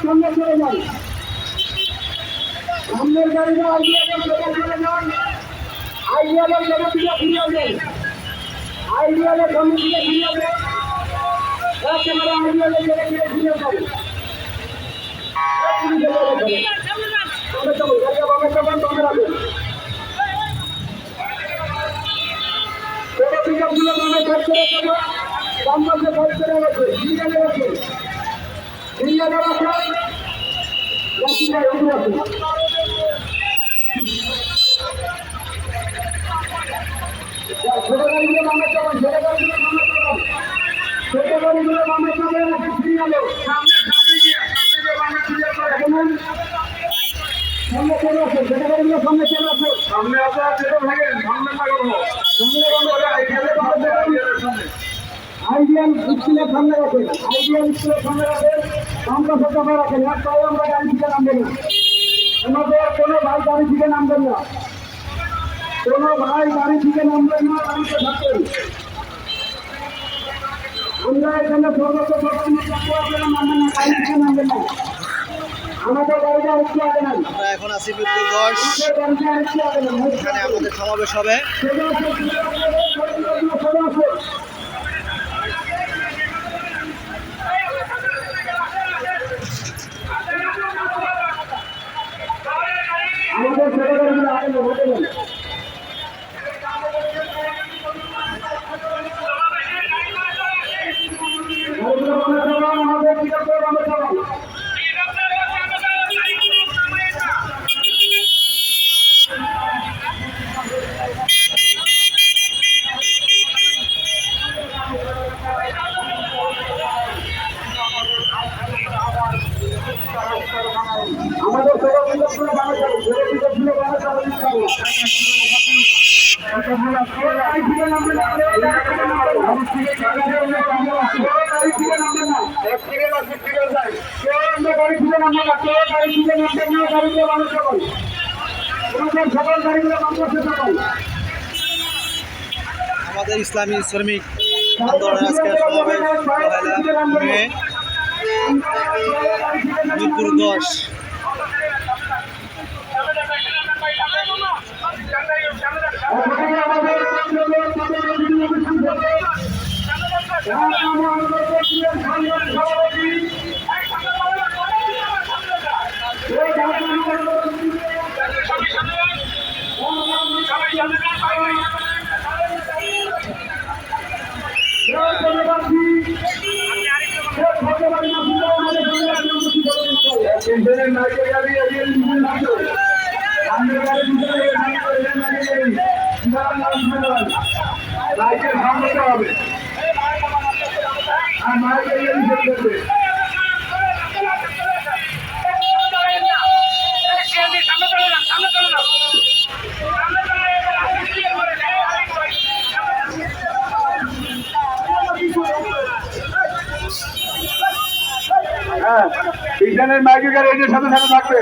সামনে চলে যান, সামনের গাড়িটা আইডিয়ালের চলে যান, আইডিয়ালের জমি থেকে ফিরে আসবেন, আইডিয়ালের জমি থেকে ফিরে আসবেন, একেবারে আইডিয়ালের জমি থেকে ফিরে আসবেন। ছোট গাড়িগুলো বামে চালান, ছোট গাড়িগুলো বামে চালান, ছোট গাড়িগুলো বামে চালান, ফিরে গেল সামনে বামে ফিরে আসবেন। সামনে চলে আসুন, ছোট গাড়িগুলো সামনে চলে আসুন, সামনে আসা ছোট ভাগেন, সামনে থাকবো আইডিয়াল স্কুলের সামনে রাখেন, আইডিয়াল স্কুলের সামনে রাখেন, আমরা সচেতন রাখেন, এক পায়ে আমরা গাড়ি থেকে নামবেন না, আমাদের কোনো ভাই গাড়ি থেকে নামবেন না, কোনো ভাই গাড়ি থেকে নামবেন না, গাড়িতে থাকবেন। আমরা এখানে সর্বোচ্চ নামবেন না, গাড়ি থেকে নামবেন না, আমাদের গাড়িটা একটু আগে নাই। আমরা এখন আছি মিরপুর 10, এখানে আমাদের সমাবেশ হবে। আমাদের ছেলেগুলো আগে হতে গেল আমাদের ছেলেগুলো বাংলা চালু, ছেলেগুলো বাংলা চালু দিতে হবে। আমাদের ইসলামী শ্রমিক আন্দোলনের আজকে সমাবেশ মিরপুর 10। ইসানের মাইকের গাড়ি এদের সাথে সাথে থাকবে।